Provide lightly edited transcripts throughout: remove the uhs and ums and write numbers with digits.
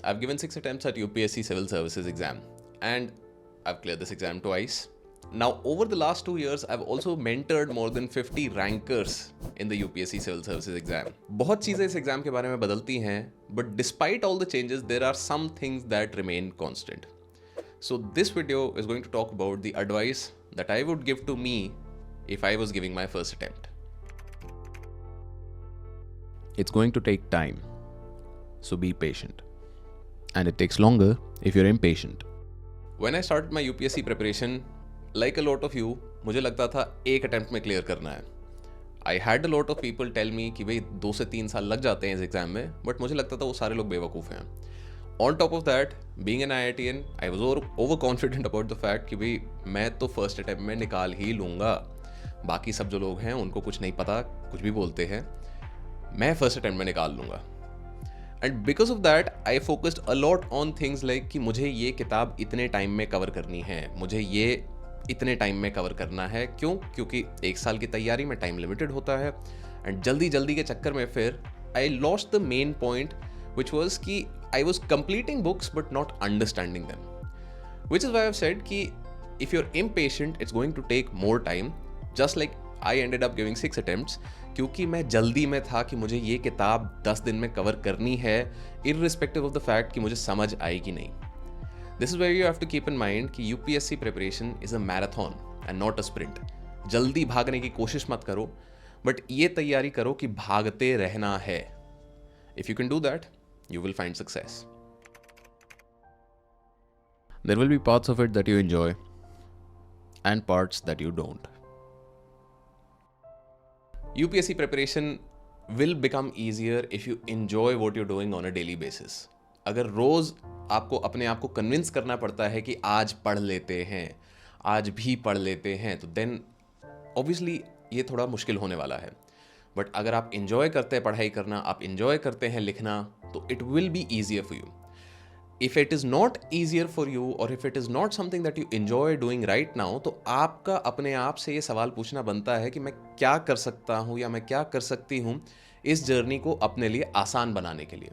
I've given 6 attempts at UPSC Civil Services exam and I've cleared this exam twice. Now, over the last 2 years, I've also mentored more than 50 rankers in the UPSC Civil Services exam. बहुत चीज़ें इस exam के बारे में बदलती हैं, but despite all the changes, there are some things that remain constant. So this video is going to talk about the advice that I would give to me if I was giving my first attempt. It's going to take time, so be patient. And it takes longer if you're impatient. When I started my UPSC preparation, like a lot of you, मुझे लगता था एक attempt में clear करना है. I had a lot of people tell me कि भाई 2 से 3 साल लग जाते हैं इस एग्जाम में, बट मुझे लगता था वो सारे लोग बेवकूफ़ हैं. On top of that, being an IITian, I was overconfident about the fact कि भाई मैं तो फर्स्ट अटेम्प्ट में निकाल ही लूँगा. बाकी सब जो लोग हैं उनको कुछ नहीं पता, कुछ भी बोलते हैं. मैं फर्स्ट अटेम्प्ट में निकाल लूँगा. And because of that I focused a lot on things like कि मुझे ये किताब इतने टाइम में कवर करनी है, मुझे ये इतने टाइम में कवर करना है. क्यों? क्योंकि 1 साल की तैयारी में टाइम लिमिटेड होता है. एंड जल्दी के चक्कर में फिर I lost the main point which was कि I was completing books but not understanding them. Which is why I have said कि if you are impatient it's going to take more time. Just like I ended up giving 6 attempts क्योंकि मैं जल्दी में था कि मुझे ये किताब 10 दिन में कवर करनी है, इररिस्पेक्टिव ऑफ द फैक्ट कि मुझे समझ आई कि नहीं. This is where you have to keep in mind कि UPSC preparation is a marathon and not a sprint. जल्दी भागने की कोशिश मत करो, बट ये तैयारी करो कि भागते रहना है. If you can do that, you will find success. There will be parts of it that you enjoy and parts that you don't. UPSC preparation will become easier if you enjoy what you're doing on a daily basis. अगर रोज आपको अपने आप को convince करना पड़ता है कि आज पढ़ लेते हैं, आज भी पढ़ लेते हैं, तो देन ऑब्वियसली ये थोड़ा मुश्किल होने वाला है. बट अगर आप इंजॉय करते हैं पढ़ाई करना, आप इंजॉय करते हैं लिखना, तो it will be easier for you. If it is not easier for you और if it is not something that you enjoy doing right now, तो आपका अपने आप से ये सवाल पूछना बनता है कि मैं क्या कर सकता हूँ या मैं क्या कर सकती हूँ इस जर्नी को अपने लिए आसान बनाने के लिए.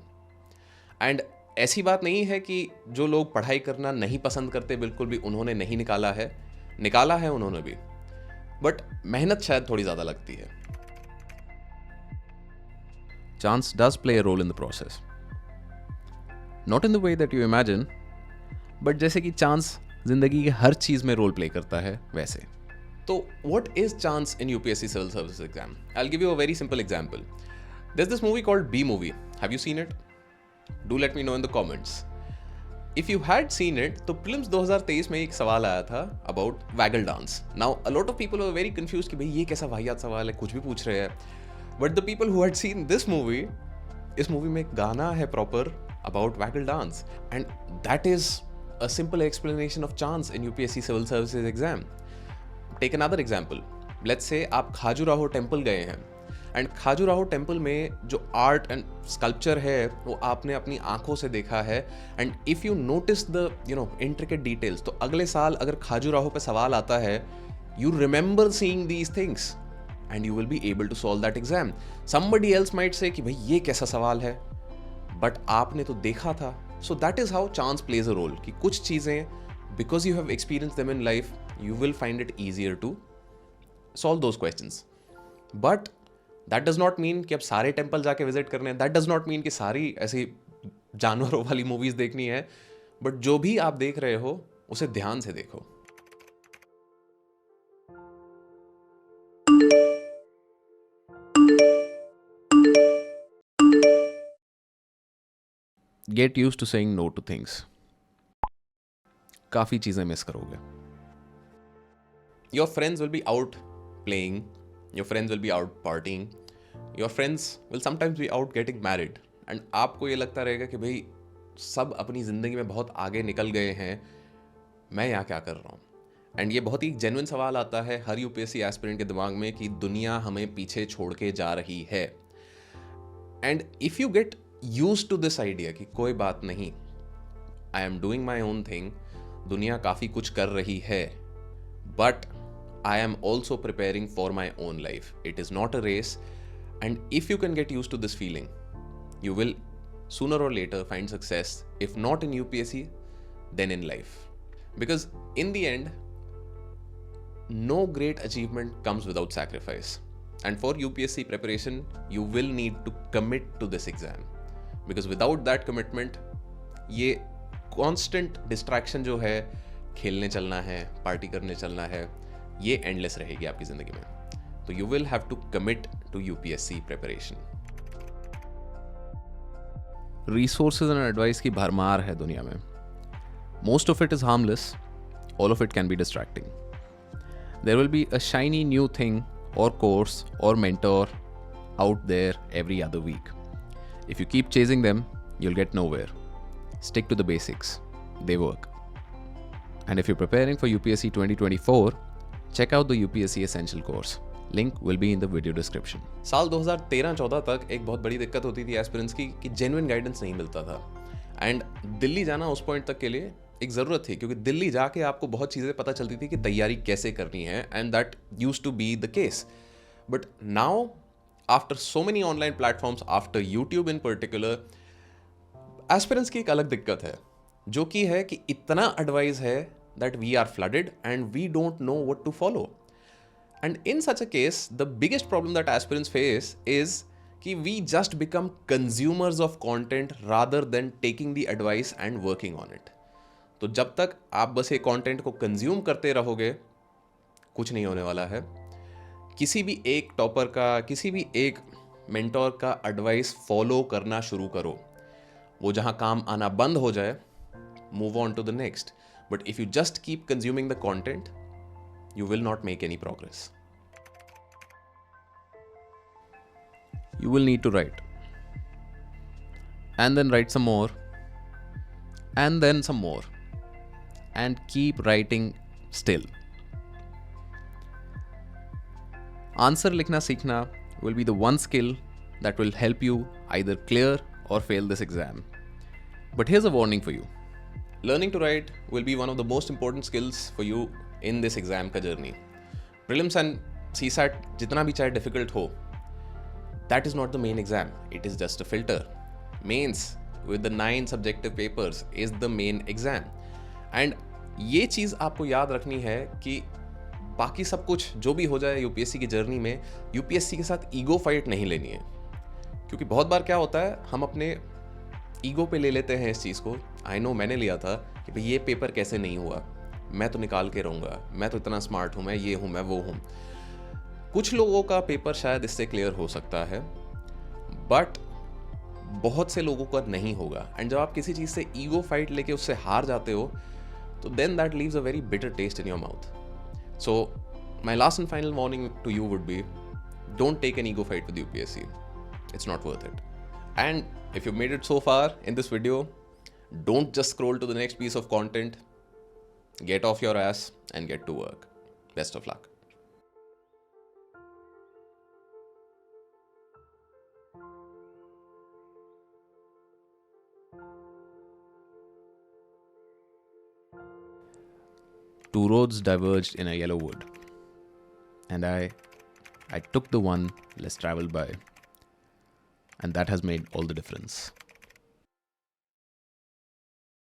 एंड ऐसी बात नहीं है कि जो लोग पढ़ाई करना नहीं पसंद करते बिल्कुल भी उन्होंने नहीं निकाला है उन्होंने भी, बट मेहनत शायद थोड़ी ज़्यादा लगती है. Chance does play a role in the process. Not in the way that you imagine, but जैसे कि चांस जिंदगी के हर चीज में रोल प्ले करता है वैसे. तो what is chance in UPSC Civil Services exam? I'll give you a very simple example. There's this movie called B Movie. Have you seen it? Do let me know in the comments. If you had seen it, तो prelims 2023 में एक सवाल आया था about waggle dance. Now a lot of people were very confused कि भाई ये कैसा वाहियात सवाल है, कुछ भी पूछ रहे हैं. But the people who had seen this movie, इस मूवी में एक गाना है proper about waggle dance, and that is a simple explanation of chance in UPSC Civil Services exam. Take another example. Let's say आप Khajuraho temple गए हैं, and Khajuraho temple में जो आर्ट एंड स्कल्पचर है वो आपने अपनी आंखों से देखा है. And if you notice the intricate details, तो अगले साल अगर खाजुराहो पे सवाल आता है, you remember seeing these things and you will be able to solve that exam. Somebody else might say कि भाई ये कैसा सवाल है, but आपने तो देखा था. So that is how chance plays a role. कि कुछ चीज़ें, because you have experienced them in life, you will find it easier to solve those questions. But that does not mean कि अब सारे टेम्पल जाके विजिट करने हैं. That does not mean कि सारी ऐसी जानवरों वाली मूवीज देखनी है. बट जो भी आप देख रहे हो उसे ध्यान से देखो. Get used to saying no to things. काफ़ी चीज़ें मिस करोगे. Your friends will be out playing. Your friends will be out partying. Your friends will sometimes be out getting married. And आपको ये लगता रहेगा कि भाई सब अपनी ज़िंदगी में बहुत आगे निकल गए हैं, मैं यहाँ क्या कर रहा हूँ. एंड ये बहुत ही जेन्युइन सवाल आता है हर यूपीएससी एस्पिरेंट के दिमाग में कि दुनिया हमें पीछे छोड़ के जा रही है. And if you get used to this idea कि कोई बात नहीं, I am doing my own thing, दुनिया काफ़ी कुछ कर रही है, but I am also preparing for my own life. It is not a race. And if you can get use to this feeling, you will sooner or later find success, if not in UPSC, then in life. Because in the end, no great achievement comes without sacrifice. And for UPSC preparation, you will need to commit to this exam. Because without that commitment, ये constant distraction जो है, खेलने चलना है, party करने चलना है, ये endless रहेगी आपकी ज़िंदगी में. तो you will have to commit to UPSC preparation. Resources and advice की भरमार है दुनिया में. Most of it is harmless. All of it can be distracting. There will be a shiny new thing or course or mentor out there every other week. If you keep chasing them, you'll get nowhere. Stick to the basics. They work. And if you're preparing for UPSC 2024, check out the UPSC Essential course. Link will be in the video description. साल 2013-14 तक एक बहुत बड़ी दिक्कत होती थी aspirants की कि जेन्युइन गाइडेंस नहीं मिलता था. एंड दिल्ली जाना उस पॉइंट तक के लिए एक ज़रूरत थी, क्योंकि दिल्ली जाके आपको बहुत चीज़ें पता चलती थी कि तैयारी कैसे करनी है, and that used to be the case. But now after so many online platforms, after YouTube in particular, aspirants की एक अलग दिक्कत है, जो कि है कि इतना एडवाइस है that we are flooded and we don't know what to follow. And in such a case, the biggest problem that aspirants face is कि we just become consumers of content rather than taking the advice and working on it. तो जब तक आप बस एक content को consume करते रहोगे, कुछ नहीं होने वाला है. किसी भी एक टॉपर का, किसी भी एक मेंटोर का एडवाइस फॉलो करना शुरू करो. वो जहाँ काम आना बंद हो जाए, move on to the next. But if you just keep consuming the content, you will not make any progress. You will need to write. And then write some more. And then some more. And keep writing still. Answer likhna seekhna will be the one skill that will help you either clear or fail this exam. But here's a warning for you. Learning to write will be one of the most important skills for you in this exam का journey. Prelims and CSAT जितना भी चाहे difficult हो, that is not the main exam. It is just a filter. Mains with the 9 subjective papers is the main exam. And ये चीज़ आपको याद रखनी है कि बाकी सब कुछ जो भी हो जाए यूपीएससी की जर्नी में, यूपीएससी के साथ ईगो फाइट नहीं लेनी है. क्योंकि बहुत बार क्या होता है, हम अपने ईगो पे ले लेते हैं इस चीज़ को. आई नो मैंने लिया था कि भाई ये पेपर कैसे नहीं हुआ, मैं तो निकाल के रहूँगा, मैं तो इतना स्मार्ट हूँ, मैं ये हूँ, मैं वो हूँ. कुछ लोगों का पेपर शायद इससे क्लियर हो सकता है, बट बहुत से लोगों का नहीं होगा. एंड जब आप किसी चीज़ से ईगो फाइट लेके उससे हार जाते हो, तो then that leaves a very bitter taste in your mouth. So my last and final warning to you would be, don't take an ego fight with UPSC. It's not worth it. And if you made it so far in this video, don't just scroll to the next piece of content. Get off your ass and get to work. Best of luck. Two roads diverged in a yellow wood, and I took the one less traveled by, and that has made all the difference.